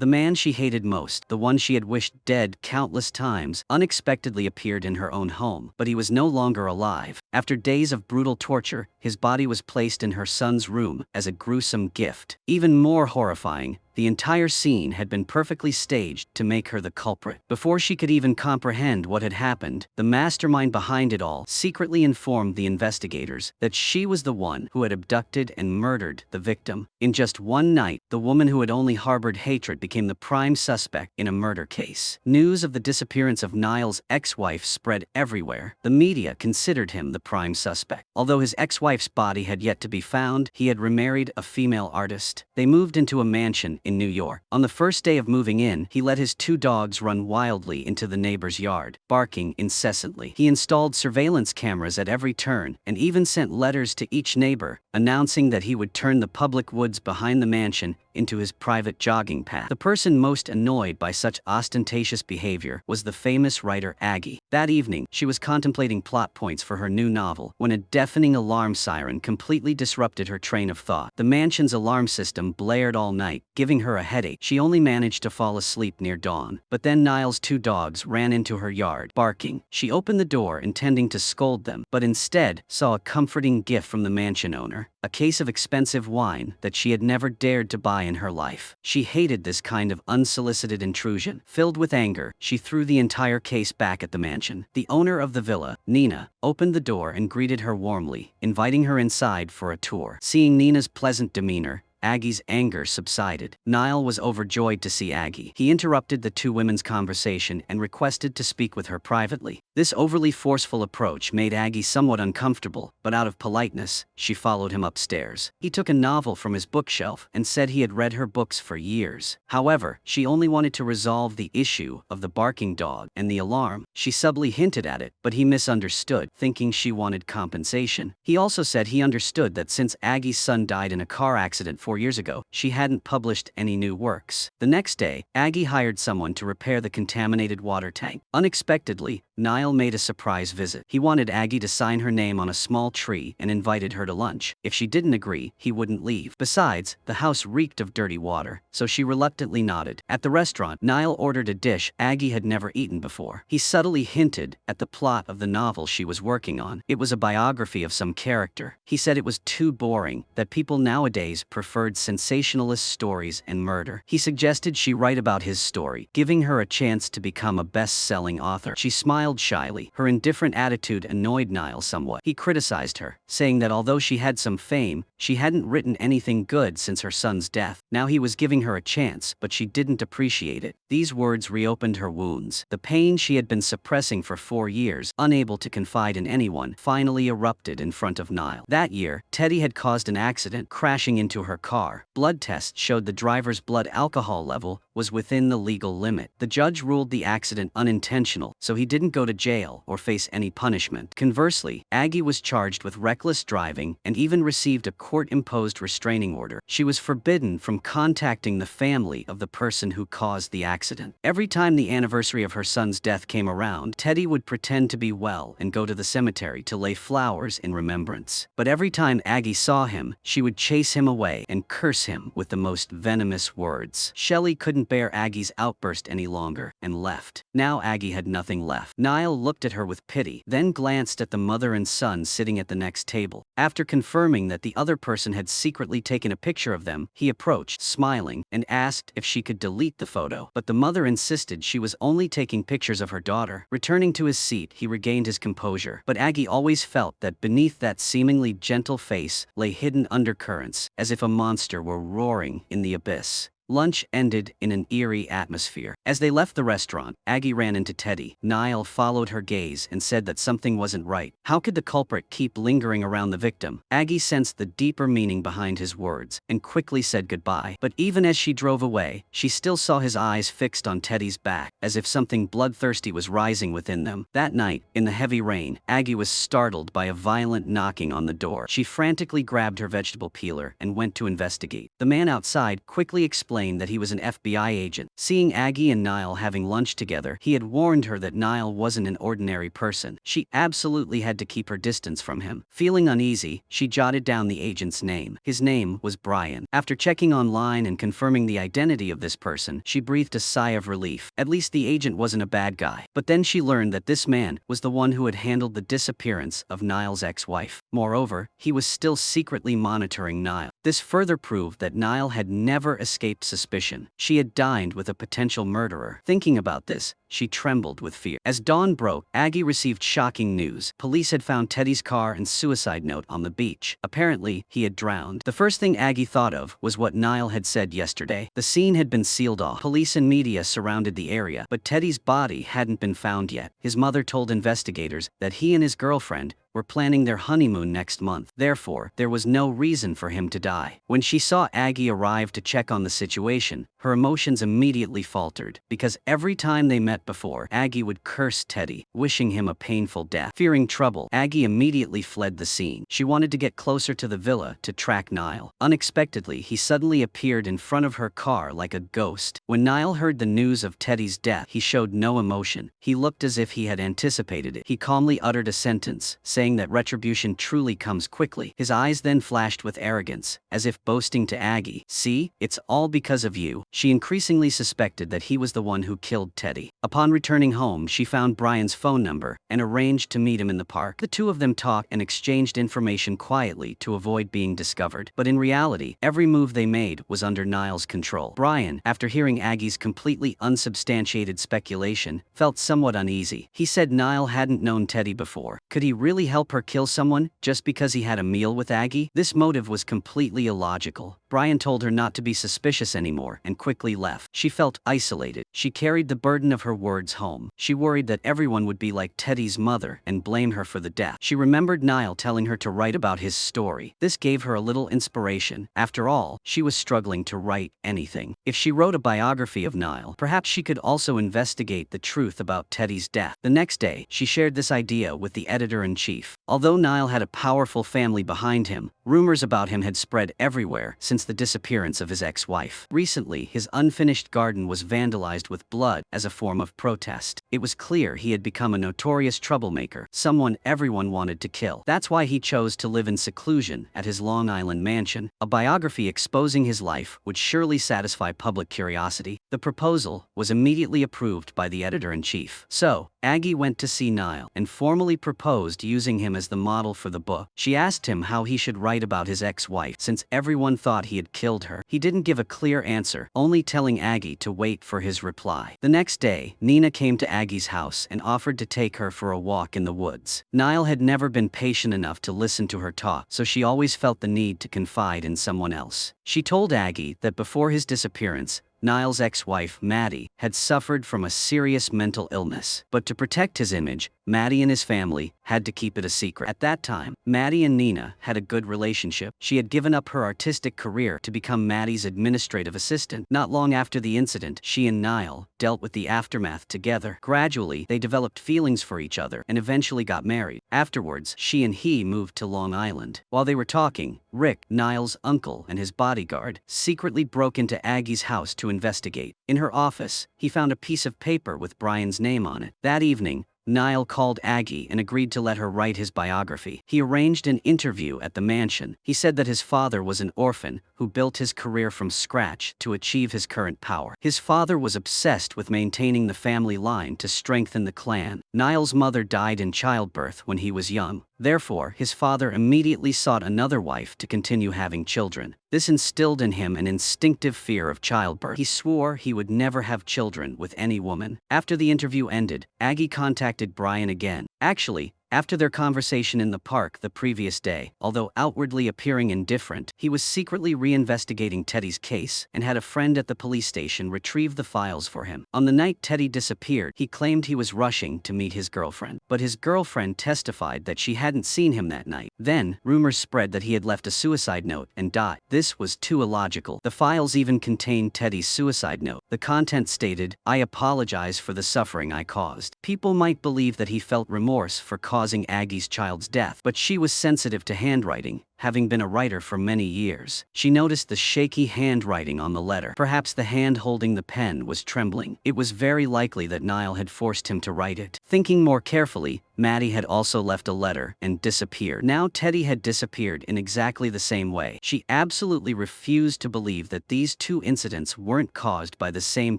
The man she hated most, the one she had wished dead countless times, unexpectedly appeared in her own home, but he was no longer alive. After days of brutal torture, his body was placed in her son's room as a gruesome gift. Even more horrifying, the entire scene had been perfectly staged to make her the culprit. Before she could even comprehend what had happened, the mastermind behind it all secretly informed the investigators that she was the one who had abducted and murdered the victim. In just one night, the woman who had only harbored hatred became the prime suspect in a murder case. News of the disappearance of Nile's ex-wife spread everywhere. The media considered him the prime suspect. Although his ex-wife's body had yet to be found, he had remarried a female artist. They moved into a mansion in New York. On the first day of moving in, he let his 2 dogs run wildly into the neighbor's yard, barking incessantly. He installed surveillance cameras at every turn and even sent letters to each neighbor, announcing that he would turn the public woods behind the mansion into his private jogging path. The person most annoyed by such ostentatious behavior was the famous writer Aggie. That evening, she was contemplating plot points for her new novel when a deafening alarm siren completely disrupted her train of thought. The mansion's alarm system blared all night, giving her a headache. She only managed to fall asleep near dawn. But then Nile's 2 dogs ran into her yard, barking. She opened the door intending to scold them, but instead saw a comforting gift from the mansion owner, a case of expensive wine that she had never dared to buy in her life. She hated this kind of unsolicited intrusion. Filled with anger, she threw the entire case back at the mansion. The owner of the villa, Nina, opened the door and greeted her warmly, inviting her inside for a tour. Seeing Nina's pleasant demeanor, Aggie's anger subsided. Nile was overjoyed to see Aggie. He interrupted the 2 women's conversation and requested to speak with her privately. This overly forceful approach made Aggie somewhat uncomfortable, but out of politeness, she followed him upstairs. He took a novel from his bookshelf and said he had read her books for years. However, she only wanted to resolve the issue of the barking dog and the alarm. She subtly hinted at it, but he misunderstood, thinking she wanted compensation. He also said he understood that since Aggie's son died in a car accident 4 years ago, she hadn't published any new works. The next day, Aggie hired someone to repair the contaminated water tank. Unexpectedly, Nile made a surprise visit. He wanted Aggie to sign her name on a small tree and invited her to lunch. If she didn't agree, he wouldn't leave. Besides, the house reeked of dirty water, so she reluctantly nodded. At the restaurant, Nile ordered a dish Aggie had never eaten before. He subtly hinted at the plot of the novel she was working on. It was a biography of some character. He said it was too boring, that people nowadays preferred sensationalist stories and murder. He suggested she write about his story, giving her a chance to become a best-selling author. She smiled shyly. Her indifferent attitude annoyed Nile somewhat. He criticized her, saying that although she had some fame, she hadn't written anything good since her son's death. Now he was giving her a chance, but she didn't appreciate it. These words reopened her wounds. The pain she had been suppressing for 4 years, unable to confide in anyone, finally erupted in front of Nile. That year, Teddy had caused an accident, crashing into her car. Blood tests showed the driver's blood alcohol level was within the legal limit. The judge ruled the accident unintentional, so he didn't go to jail or face any punishment. Conversely, Aggie was charged with reckless driving and even received a court-imposed restraining order. She was forbidden from contacting the family of the person who caused the accident. Every time the anniversary of her son's death came around, Teddy would pretend to be well and go to the cemetery to lay flowers in remembrance. But every time Aggie saw him, she would chase him away and curse him with the most venomous words. Shelley couldn't bear Aggie's outburst any longer and left. Now Aggie had nothing left. Nile looked at her with pity, then glanced at the mother and son sitting at the next table. After confirming that the other person had secretly taken a picture of them, he approached, smiling, and asked if she could delete the photo. But the mother insisted she was only taking pictures of her daughter. Returning to his seat, he regained his composure. But Aggie always felt that beneath that seemingly gentle face lay hidden undercurrents, as if a monster were roaring in the abyss. Lunch ended in an eerie atmosphere. As they left the restaurant, Aggie ran into Teddy. Nile followed her gaze and said that something wasn't right. How could the culprit keep lingering around the victim? Aggie sensed the deeper meaning behind his words and quickly said goodbye. But even as she drove away, she still saw his eyes fixed on Teddy's back, as if something bloodthirsty was rising within them. That night, in the heavy rain, Aggie was startled by a violent knocking on the door. She frantically grabbed her vegetable peeler and went to investigate. The man outside quickly explained explained that he was an FBI agent. Seeing Aggie and Nile having lunch together, he had warned her that Nile wasn't an ordinary person. She absolutely had to keep her distance from him. Feeling uneasy, she jotted down the agent's name. His name was Brian. After checking online and confirming the identity of this person, she breathed a sigh of relief. At least the agent wasn't a bad guy. But then she learned that this man was the one who had handled the disappearance of Nile's ex-wife. Moreover, he was still secretly monitoring Nile. This further proved that Nile had never escaped suspicion. She had dined with a potential murderer. Thinking about this, she trembled with fear. As dawn broke, Aggie received shocking news. Police had found Teddy's car and suicide note on the beach. Apparently, he had drowned. The first thing Aggie thought of was what Nile had said yesterday. The scene had been sealed off. Police and media surrounded the area, but Teddy's body hadn't been found yet. His mother told investigators that he and his girlfriend were planning their honeymoon next month. Therefore, there was no reason for him to die. When she saw Aggie arrive to check on the situation, her emotions immediately faltered, because every time they met before, Aggie would curse Teddy, wishing him a painful death. Fearing trouble, Aggie immediately fled the scene. She wanted to get closer to the villa to track Nile. Unexpectedly, he suddenly appeared in front of her car like a ghost. When Nile heard the news of Teddy's death, he showed no emotion. He looked as if he had anticipated it. He calmly uttered a sentence, saying that retribution truly comes quickly. His eyes then flashed with arrogance, as if boasting to Aggie, "See, it's all because of you." She increasingly suspected that he was the one who killed Teddy. Upon returning home, she found Brian's phone number and arranged to meet him in the park. The two of them talked and exchanged information quietly to avoid being discovered. But in reality, every move they made was under Nile's control. Brian, after hearing Aggie's completely unsubstantiated speculation, felt somewhat uneasy. He said Nile hadn't known Teddy before. Could he really help her kill someone just because he had a meal with Aggie? This motive was completely illogical. Brian told her not to be suspicious anymore and quickly left. She felt isolated. She carried the burden of her words home. She worried that everyone would be like Teddy's mother and blame her for the death. She remembered Nile telling her to write about his story. This gave her a little inspiration. After all, she was struggling to write anything. If she wrote a biography of Nile, perhaps she could also investigate the truth about Teddy's death. The next day, she shared this idea with the editor-in-chief. Although Nile had a powerful family behind him, rumors about him had spread everywhere since the disappearance of his ex-wife. Recently, his unfinished garden was vandalized with blood as a form of protest. It was clear he had become a notorious troublemaker, someone everyone wanted to kill. That's why he chose to live in seclusion at his Long Island mansion. A biography exposing his life would surely satisfy public curiosity. The proposal was immediately approved by the editor-in-chief. So, Aggie went to see Nile and formally proposed using him as the model for the book. She asked him how he should write about his ex-wife since everyone thought he had killed her. He didn't give a clear answer, only telling Aggie to wait for his reply. The next day, Nina came to Aggie's house and offered to take her for a walk in the woods. Nile had never been patient enough to listen to her talk, so she always felt the need to confide in someone else. She told Aggie that before his disappearance, Nile's ex-wife, Maddie, had suffered from a serious mental illness. But to protect his image, Maddie and his family had to keep it a secret. At that time, Maddie and Nina had a good relationship. She had given up her artistic career to become Maddie's administrative assistant. Not long after the incident, she and Nile dealt with the aftermath together. Gradually, they developed feelings for each other and eventually got married. Afterwards, she and he moved to Long Island. While they were talking, Rick, Nile's uncle and his bodyguard, secretly broke into Aggie's house to investigate. In her office, he found a piece of paper with Brian's name on it. That evening, Nile called Aggie and agreed to let her write his biography. He arranged an interview at the mansion. He said that his father was an orphan who built his career from scratch to achieve his current power. His father was obsessed with maintaining the family line to strengthen the clan. Nile's mother died in childbirth when he was young. Therefore, his father immediately sought another wife to continue having children. This instilled in him an instinctive fear of childbirth. He swore he would never have children with any woman. After the interview ended, Aggie contacted Brian again. Actually, after their conversation in the park the previous day, although outwardly appearing indifferent, he was secretly reinvestigating Teddy's case and had a friend at the police station retrieve the files for him. On the night Teddy disappeared, he claimed he was rushing to meet his girlfriend. But his girlfriend testified that she hadn't seen him that night. Then, rumors spread that he had left a suicide note and died. This was too illogical. The files even contained Teddy's suicide note. The content stated, "I apologize for the suffering I caused." People might believe that he felt remorse for causing Aggie's child's death, but she was sensitive to handwriting having been a writer for many years. She noticed the shaky handwriting on the letter. Perhaps the hand holding the pen was trembling. It was very likely that Nile had forced him to write it. Thinking more carefully, Maddie had also left a letter and disappeared. Now Teddy had disappeared in exactly the same way. She absolutely refused to believe that these two incidents weren't caused by the same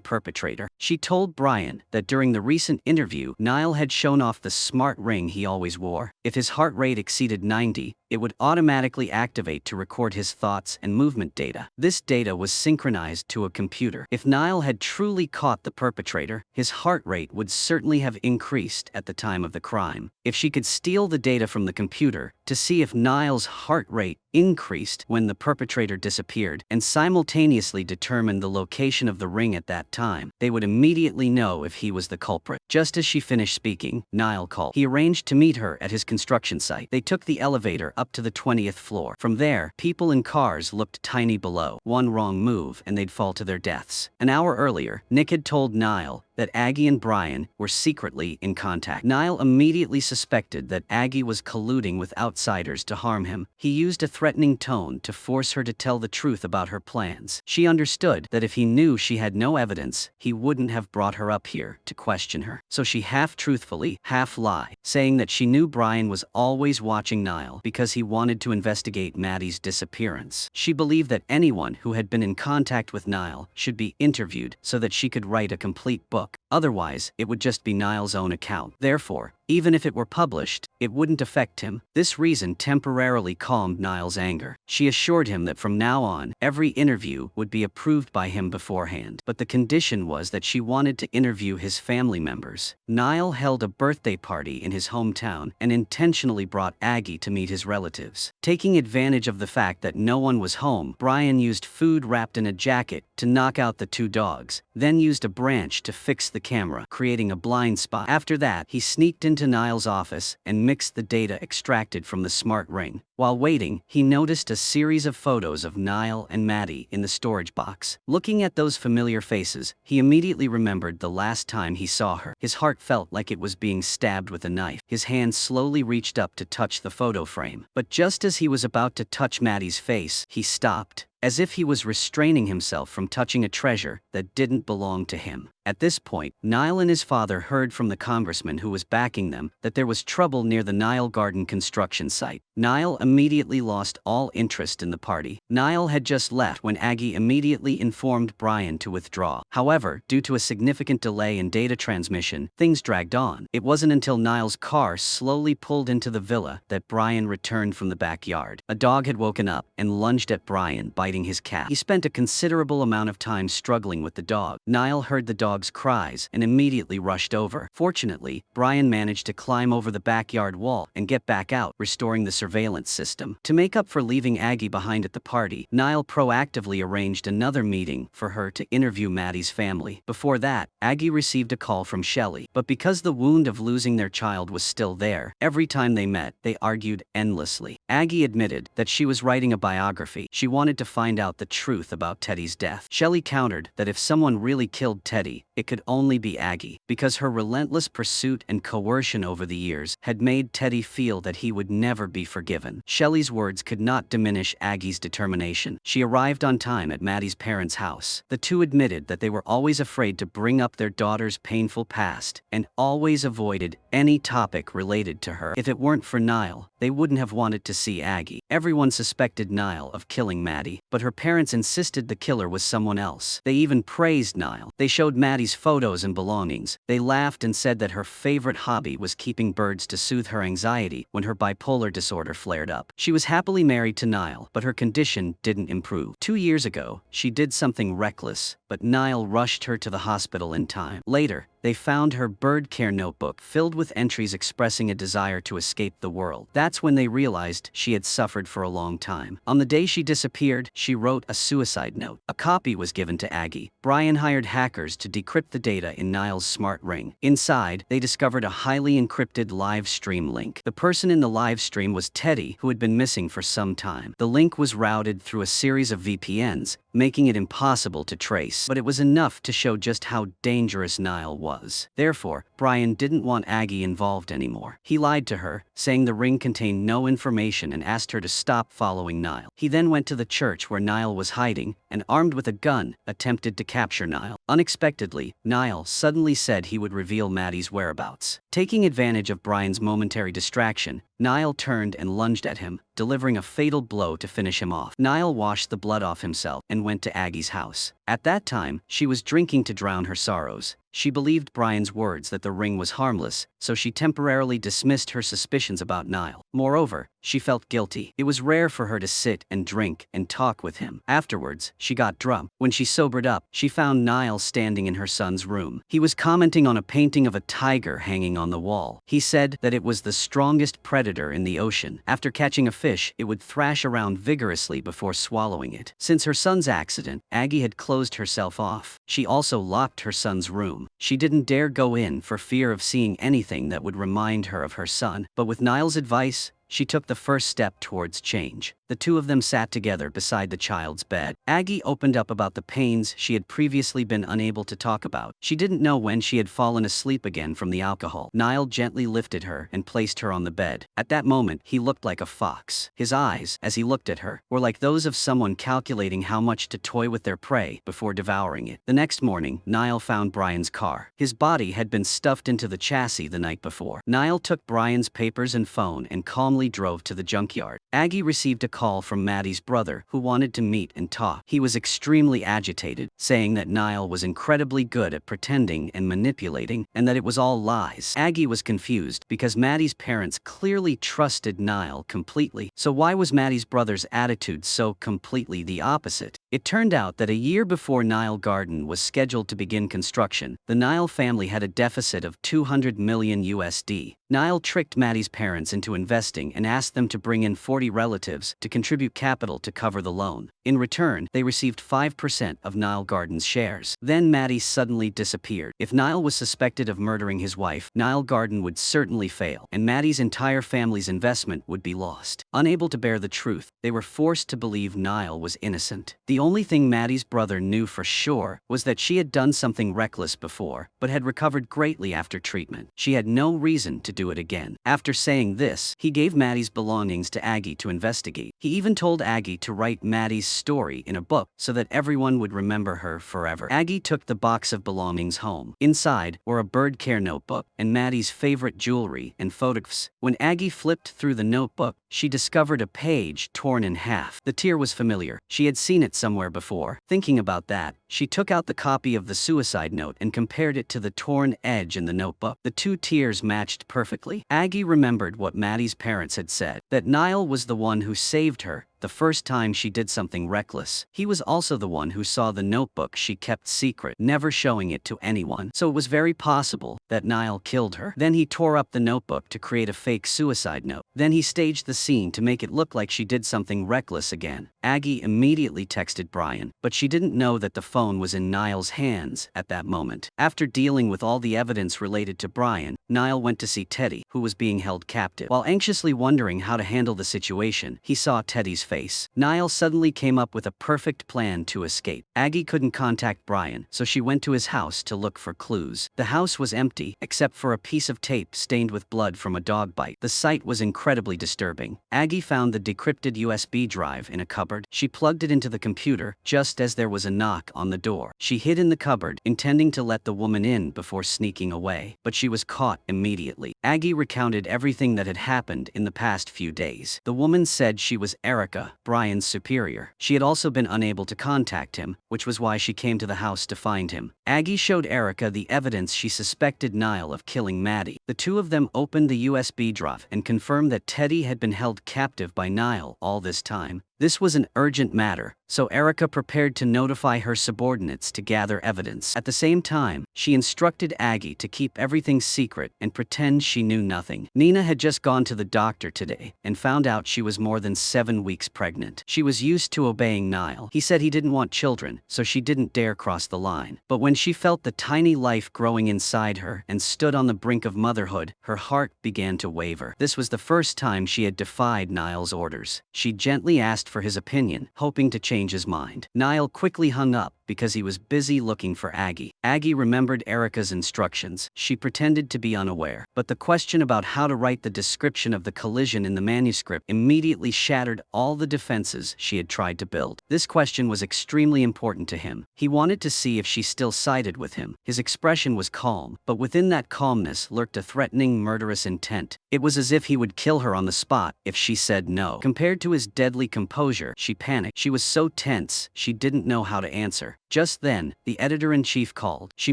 perpetrator. She told Brian that during the recent interview, Nile had shown off the smart ring he always wore. If his heart rate exceeded 90, it would automatically activate to record his thoughts and movement data. This data was synchronized to a computer. If Nile had truly caught the perpetrator, his heart rate would certainly have increased at the time of the crime. If she could steal the data from the computer to see if Nile's heart rate increased when the perpetrator disappeared and simultaneously determine the location of the ring at that time, they would immediately know if he was the culprit. Just as she finished speaking, Nile called. He arranged to meet her at his construction site. They took the elevator up to the 20th floor. From there, people in cars looked tiny below. One wrong move and they'd fall to their deaths. An hour earlier, Nick had told Nile that Aggie and Brian were secretly in contact. Nile immediately suspected that Aggie was colluding with outsiders to harm him. He used a threatening tone to force her to tell the truth about her plans. She understood that if he knew she had no evidence, he wouldn't have brought her up here to question her. So she half-truthfully, half-lie, saying that she knew Brian was always watching Nile because he wanted to investigate Maddie's disappearance. She believed that anyone who had been in contact with Nile should be interviewed so that she could write a complete book. Otherwise, it would just be Nile's own account. Therefore, even if it were published, it wouldn't affect him. This reason temporarily calmed Nile's anger. She assured him that from now on, every interview would be approved by him beforehand. But the condition was that she wanted to interview his family members. Nile held a birthday party in his hometown and intentionally brought Aggie to meet his relatives. Taking advantage of the fact that no one was home, Brian used food wrapped in a jacket to knock out the two dogs, then used a branch to fix the camera, creating a blind spot. After that, he sneaked into Nile's office and mixed the data extracted from the smart ring. While waiting, he noticed a series of photos of Nile and Maddie in the storage box. Looking at those familiar faces, he immediately remembered the last time he saw her. His heart felt like it was being stabbed with a knife. His hand slowly reached up to touch the photo frame. But just as he was about to touch Maddie's face, he stopped, as if he was restraining himself from touching a treasure that didn't belong to him. At this point, Nile and his father heard from the congressman who was backing them that there was trouble near the Nile Garden construction site. Nile immediately lost all interest in the party. Nile had just left when Aggie immediately informed Brian to withdraw. However, due to a significant delay in data transmission, things dragged on. It wasn't until Nile's car slowly pulled into the villa that Brian returned from the backyard. A dog had woken up and lunged at Brian, biting his calf. He spent a considerable amount of time struggling with the dog. Nile heard the dog's cries and immediately rushed over. Fortunately, Brian managed to climb over the backyard wall and get back out, restoring the surveillance system. To make up for leaving Aggie behind at the party, Nile proactively arranged another meeting for her to interview Maddie's family. Before that, Aggie received a call from Shelley, but because the wound of losing their child was still there, every time they met, they argued endlessly. Aggie admitted that she was writing a biography. She wanted to find out the truth about Teddy's death. Shelley countered that if someone really killed Teddy, it could only be Aggie, because her relentless pursuit and coercion over the years had made Teddy feel that he would never be forgiven. Shelley's words could not diminish Aggie's determination. She arrived on time at Maddie's parents' house. The two admitted that they were always afraid to bring up their daughter's painful past and always avoided any topic related to her. If it weren't for Nile, they wouldn't have wanted to see Aggie. Everyone suspected Nile of killing Maddie, but her parents insisted the killer was someone else. They even praised Nile. They showed Maddie's photos and belongings. They laughed and said that her favorite hobby was keeping birds to soothe her anxiety when her bipolar disorder flared up. She was happily married to Nile, but her condition didn't improve. 2 years ago, she did something reckless, but Nile rushed her to the hospital in time. Later, they found her bird care notebook filled with entries expressing a desire to escape the world. That's when they realized she had suffered for a long time. On the day she disappeared, she wrote a suicide note. A copy was given to Aggie. Brian hired hackers to decrypt the data in Nile's smart ring. Inside, they discovered a highly encrypted live stream link. The person in the live stream was Teddy, who had been missing for some time. The link was routed through a series of VPNs, making it impossible to trace. twice, but it was enough to show just how dangerous Nile was. Therefore, Brian didn't want Aggie involved anymore. He lied to her, saying the ring contained no information and asked her to stop following Nile. He then went to the church where Nile was hiding and, armed with a gun, attempted to capture Nile. Unexpectedly, Nile suddenly said he would reveal Maddie's whereabouts. Taking advantage of Brian's momentary distraction, Nile turned and lunged at him, delivering a fatal blow to finish him off. Nile washed the blood off himself and went to Aggie's house. At that time, she was drinking to drown her sorrows. She believed Brian's words that the ring was harmless, so she temporarily dismissed her suspicions about Nile. Moreover, she felt guilty. It was rare for her to sit and drink and talk with him. Afterwards, she got drunk. When she sobered up, she found Nile standing in her son's room. He was commenting on a painting of a tiger hanging on the wall. He said that it was the strongest predator in the ocean. After catching a fish, it would thrash around vigorously before swallowing it. Since her son's accident, Aggie had closed herself off. She also locked her son's room. She didn't dare go in for fear of seeing anything that would remind her of her son, but with Nile's advice, she took the first step towards change. The two of them sat together beside the child's bed. Aggie opened up about the pains she had previously been unable to talk about. She didn't know when she had fallen asleep again from the alcohol. Nile gently lifted her and placed her on the bed. At that moment, he looked like a fox. His eyes, as he looked at her, were like those of someone calculating how much to toy with their prey before devouring it. The next morning, Nile found Brian's car. His body had been stuffed into the chassis the night before. Nile took Brian's papers and phone and calmly drove to the junkyard. Aggie received a call from Maddie's brother, who wanted to meet and talk. He was extremely agitated, saying that Nile was incredibly good at pretending and manipulating, and that it was all lies. Aggie was confused because Maddie's parents clearly trusted Nile completely. So why was Maddie's brother's attitude so completely the opposite? It turned out that a year before Nile Garden was scheduled to begin construction, the Nile family had a deficit of 200 million USD. Nile tricked Maddie's parents into investing and asked them to bring in 40 relatives to contribute capital to cover the loan. In return, they received 5% of Nile Garden's shares. Then Maddie suddenly disappeared. If Nile was suspected of murdering his wife, Nile Garden would certainly fail, and Maddie's entire family's investment would be lost. Unable to bear the truth, they were forced to believe Nile was innocent. The only thing Maddie's brother knew for sure was that she had done something reckless before, but had recovered greatly after treatment. She had no reason to do it again. After saying this, he gave Maddie's belongings to Aggie to investigate. He even told Aggie to write Maddie's story in a book so that everyone would remember her forever. Aggie took the box of belongings home. Inside were a bird care notebook and Maddie's favorite jewelry and photographs. When Aggie flipped through the notebook, she discovered a page torn in half. The tear was familiar. She had seen it somewhere before. Thinking about that, she took out the copy of the suicide note and compared it to the torn edge in the notebook. The two tears matched perfectly. Aggie remembered what Maddie's parents had said, that Nile was the one who saved her the first time she did something reckless. He was also the one who saw the notebook she kept secret, never showing it to anyone. So it was very possible that Nile killed her. Then he tore up the notebook to create a fake suicide note. Then he staged the scene to make it look like she did something reckless again. Aggie immediately texted Brian, but she didn't know that the phone was in Nile's hands at that moment. After dealing with all the evidence related to Brian, Nile went to see Teddy, who was being held captive. While anxiously wondering how to handle the situation, he saw Teddy's face. Nile suddenly came up with a perfect plan to escape. Aggie couldn't contact Brian, so she went to his house to look for clues. The house was empty, except for a piece of tape stained with blood from a dog bite. The sight was incredibly disturbing. Aggie found the decrypted USB drive in a cupboard. She plugged it into the computer, just as there was a knock on the door. She hid in the cupboard, intending to let the woman in before sneaking away, but she was caught immediately. Aggie recounted everything that had happened in the past few days. The woman said she was Erica, Brian's superior. She had also been unable to contact him, which was why she came to the house to find him. Aggie showed Erica the evidence she suspected Nile of killing Maddie. The two of them opened the USB drive and confirmed that Teddy had been held captive by Nile all this time. This was an urgent matter, so Erica prepared to notify her subordinates to gather evidence. At the same time, she instructed Aggie to keep everything secret and pretend she knew nothing. Nina had just gone to the doctor today and found out she was more than 7 weeks pregnant. She was used to obeying Nile. He said he didn't want children, so she didn't dare cross the line. But when she felt the tiny life growing inside her and stood on the brink of motherhood, her heart began to waver. This was the first time she had defied Nile's orders. She gently asked for his opinion, hoping to change his mind. Nile quickly hung up because he was busy looking for Aggie. Aggie remembered Erica's instructions. She pretended to be unaware. But the question about how to write the description of the collision in the manuscript immediately shattered all the defenses she had tried to build. This question was extremely important to him. He wanted to see if she still sided with him. His expression was calm, but within that calmness lurked a threatening, murderous intent. It was as if he would kill her on the spot if she said no. Compared to his deadly composure, she panicked. She was so tense, she didn't know how to answer. Just then, the editor-in-chief called. She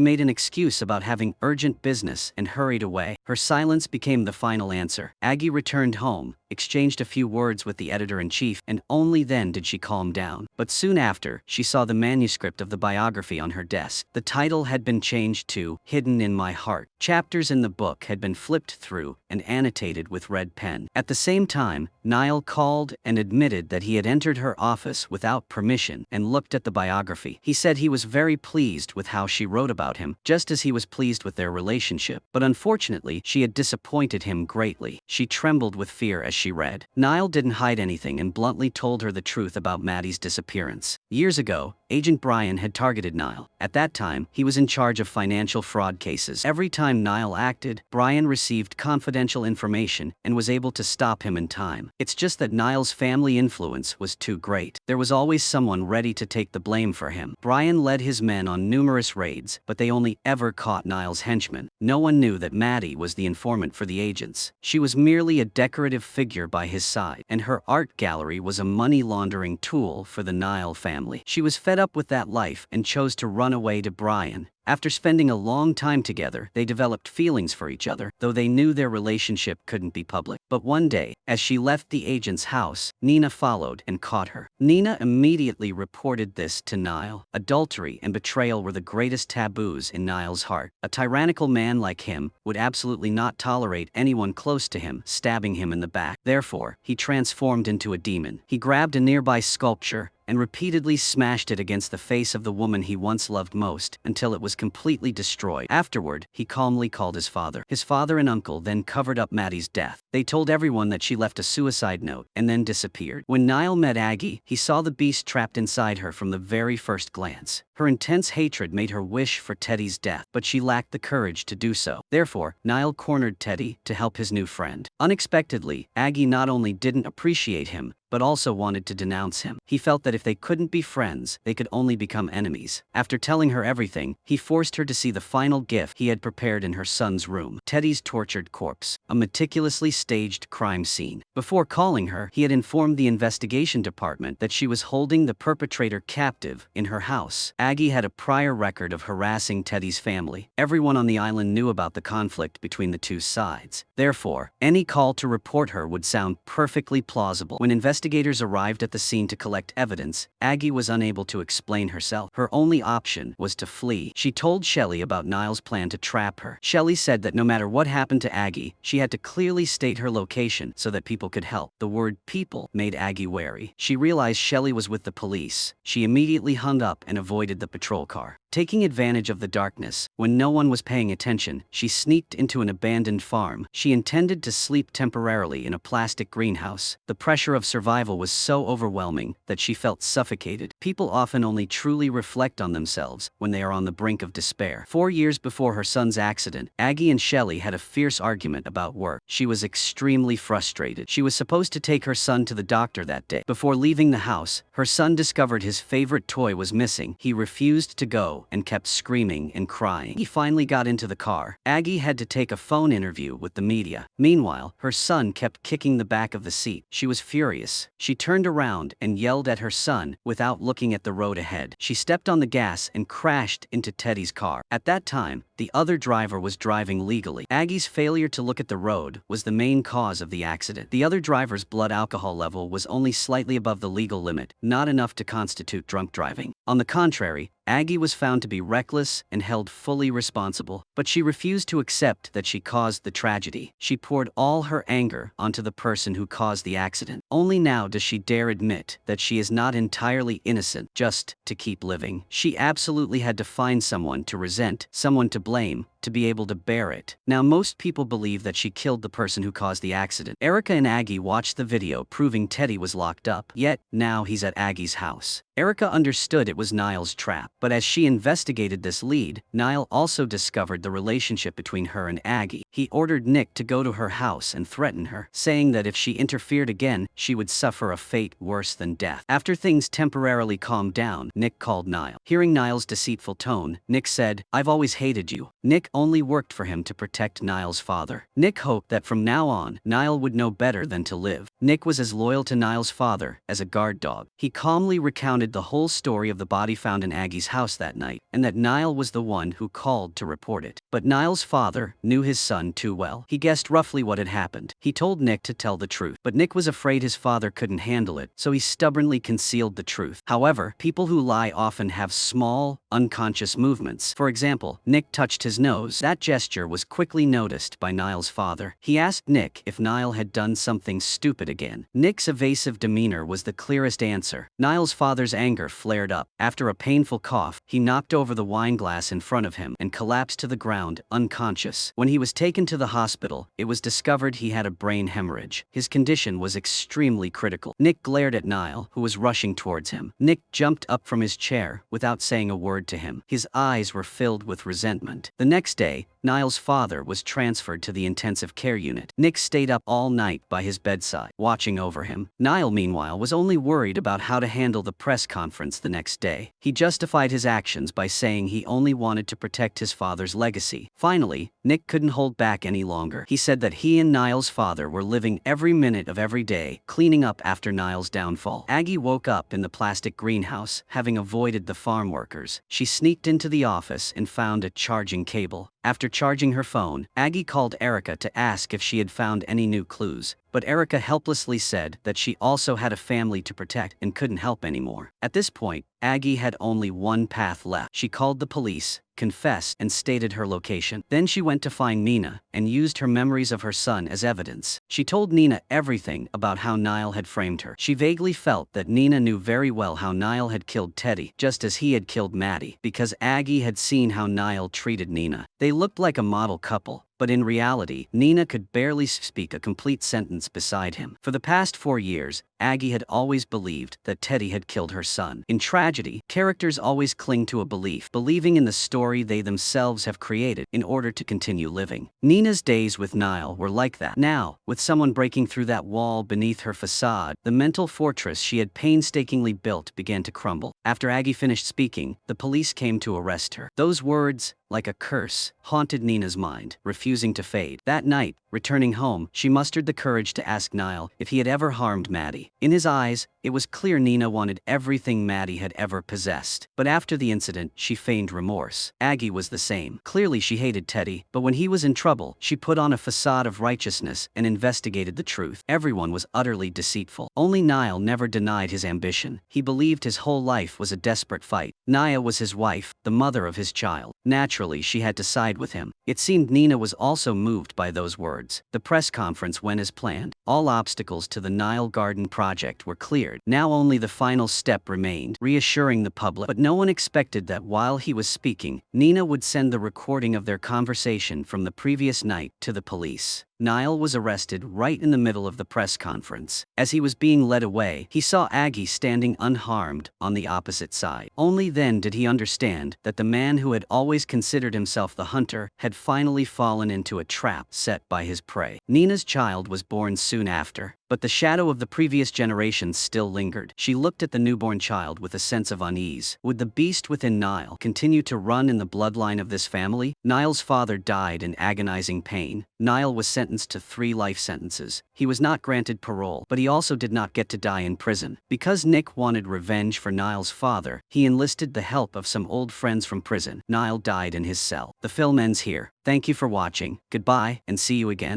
made an excuse about having urgent business and hurried away. Her silence became the final answer. Aggie returned home, exchanged a few words with the editor-in-chief, and only then did she calm down. But soon after, she saw the manuscript of the biography on her desk. The title had been changed to Hidden in My Heart. Chapters in the book had been flipped through and annotated with red pen. At the same time, Nile called and admitted that he had entered her office without permission and looked at the biography. He said he was very pleased with how she wrote about him, just as he was pleased with their relationship. But unfortunately, she had disappointed him greatly. She trembled with fear as she read. Nile didn't hide anything and bluntly told her the truth about Maddie's disappearance. Years ago, Agent Brian had targeted Nile. At that time, he was in charge of financial fraud cases. Every time Nile acted, Brian received confidential information and was able to stop him in time. It's just that Nile's family influence was too great. There was always someone ready to take the blame for him. Brian led his men on numerous raids, but they only ever caught Nile's henchmen. No one knew that Maddie was the informant for the agents. She was merely a decorative figure by his side, and her art gallery was a money-laundering tool for the Nile family. She was fed up with that life and chose to run away to Brian. After spending a long time together, they developed feelings for each other, though they knew their relationship couldn't be public. But one day, as she left the agent's house, Nina followed and caught her. Nina immediately reported this to Nile. Adultery and betrayal were the greatest taboos in Nile's heart. A tyrannical man like him would absolutely not tolerate anyone close to him stabbing him in the back. Therefore, he transformed into a demon. He grabbed a nearby sculpture and repeatedly smashed it against the face of the woman he once loved most until it was completely destroyed. Afterward, he calmly called his father. His father and uncle then covered up Maddie's death. They told everyone that she left a suicide note and then disappeared. When Nile met Aggie, he saw the beast trapped inside her from the very first glance. Her intense hatred made her wish for Teddy's death, but she lacked the courage to do so. Therefore, Nile cornered Teddy to help his new friend. Unexpectedly, Aggie not only didn't appreciate him, but also wanted to denounce him. He felt that if they couldn't be friends, they could only become enemies. After telling her everything, he forced her to see the final gift he had prepared in her son's room: Teddy's tortured corpse, a meticulously staged crime scene. Before calling her, he had informed the investigation department that she was holding the perpetrator captive in her house. Aggie had a prior record of harassing Teddy's family. Everyone on the island knew about the conflict between the two sides. Therefore, any call to report her would sound perfectly plausible. When investigators arrived at the scene to collect evidence, Aggie was unable to explain herself. Her only option was to flee. She told Shelley about Nile's plan to trap her. Shelley said that no matter what happened to Aggie, she had to clearly state her location so that people could help. The word people made Aggie wary. She realized Shelley was with the police. She immediately hung up and avoided the patrol car. Taking advantage of the darkness, when no one was paying attention, she sneaked into an abandoned farm. She intended to sleep temporarily in a plastic greenhouse. The pressure of survival was so overwhelming that she felt suffocated. People often only truly reflect on themselves when they are on the brink of despair. 4 years before her son's accident, Aggie and Shelley had a fierce argument about work. She was extremely frustrated. She was supposed to take her son to the doctor that day. Before leaving the house, her son discovered his favorite toy was missing. He refused to go and kept screaming and crying. He finally got into the car. Aggie had to take a phone interview with the media. Meanwhile, her son kept kicking the back of the seat. She was furious. She turned around and yelled at her son without looking at the road ahead. She stepped on the gas and crashed into Teddy's car. At that time, the other driver was driving legally. Aggie's failure to look at the road was the main cause of the accident. The other driver's blood alcohol level was only slightly above the legal limit, not enough to constitute drunk driving. On the contrary, Aggie was found to be reckless and held fully responsible, but she refused to accept that she caused the tragedy. She poured all her anger onto the person who caused the accident. Only now does she dare admit that she is not entirely innocent just to keep living. She absolutely had to find someone to resent, someone to blame, to be able to bear it. Now most people believe that she killed the person who caused the accident. Erica and Aggie watched the video proving Teddy was locked up, yet now he's at Aggie's house. Erica understood it was Nile's trap, but as she investigated this lead, Nile also discovered the relationship between her and Aggie. He ordered Nick to go to her house and threaten her, saying that if she interfered again, she would suffer a fate worse than death. After things temporarily calmed down, Nick called Nile. Hearing Nile's deceitful tone, Nick said, "I've always hated you." Nick only worked for him to protect Nile's father. Nick hoped that from now on, Nile would know better than to live. Nick was as loyal to Nile's father as a guard dog. He calmly recounted the whole story of the body found in Aggie's house that night, and that Nile was the one who called to report it. But Nile's father knew his son too well. He guessed roughly what had happened. He told Nick to tell the truth, but Nick was afraid his father couldn't handle it, so he stubbornly concealed the truth. However, people who lie often have small, unconscious movements. For example, Nick touched his nose. That gesture was quickly noticed by Nile's father. He asked Nick if Nile had done something stupid again. Nick's evasive demeanor was the clearest answer. Nile's father's anger flared up. After a painful cough, he knocked over the wine glass in front of him and collapsed to the ground, unconscious. When he was taken to the hospital, it was discovered he had a brain hemorrhage. His condition was extremely critical. Nick glared at Nile, who was rushing towards him. Nick jumped up from his chair without saying a word to him. His eyes were filled with resentment. The next day, Nile's father was transferred to the intensive care unit. Nick stayed up all night by his bedside, watching over him. Nile, meanwhile, was only worried about how to handle the press conference the next day. He justified his actions by saying he only wanted to protect his father's legacy. Finally, Nick couldn't hold back any longer. He said that he and Nile's father were living every minute of every day, cleaning up after Nile's downfall. Aggie woke up in the plastic greenhouse, having avoided the farm workers. She sneaked into the office and found a charging cable. After charging her phone, Aggie called Erica to ask if she had found any new clues, but Erica helplessly said that she also had a family to protect and couldn't help anymore. At this point, Aggie had only one path left. She called the police, confessed, and stated her location. Then she went to find Nina and used her memories of her son as evidence. She told Nina everything about how Nile had framed her. She vaguely felt that Nina knew very well how Nile had killed Teddy, just as he had killed Maddie, because Aggie had seen how Nile treated Nina. They looked like a model couple, but in reality, Nina could barely speak a complete sentence beside him. For the past 4 years, Aggie had always believed that Teddy had killed her son. In tragedy, characters always cling to a belief, believing in the story they themselves have created in order to continue living. Nina's days with Nile were like that. Now, with someone breaking through that wall beneath her facade, the mental fortress she had painstakingly built began to crumble. After Aggie finished speaking, the police came to arrest her. Those words, like a curse, haunted Nina's mind, refusing to fade. That night, returning home, she mustered the courage to ask Nile if he had ever harmed Maddie. In his eyes, it was clear Nina wanted everything Maddie had ever possessed. But after the incident, she feigned remorse. Aggie was the same. Clearly she hated Teddy, but when he was in trouble, she put on a facade of righteousness and investigated the truth. Everyone was utterly deceitful. Only Nile never denied his ambition. He believed his whole life was a desperate fight. Naya was his wife, the mother of his child. Naturally, she had to side with him. It seemed Nina was also moved by those words. The press conference went as planned. All obstacles to the Nile Garden project were cleared. Now only the final step remained, reassuring the public. But no one expected that while he was speaking, Nina would send the recording of their conversation from the previous night to the police. Nile was arrested right in the middle of the press conference. As he was being led away, he saw Aggie standing unharmed on the opposite side. Only then did he understand that the man who had always considered himself the hunter had finally fallen into a trap set by his prey. Nina's child was born soon after, but the shadow of the previous generation still lingered. She looked at the newborn child with a sense of unease. Would the beast within Nile continue to run in the bloodline of this family? Nile's father died in agonizing pain. Nile was sentenced to 3 life sentences. He was not granted parole, but he also did not get to die in prison. Because Nick wanted revenge for Nile's father, he enlisted the help of some old friends from prison. Nile died in his cell. The film ends here. Thank you for watching. Goodbye, and see you again.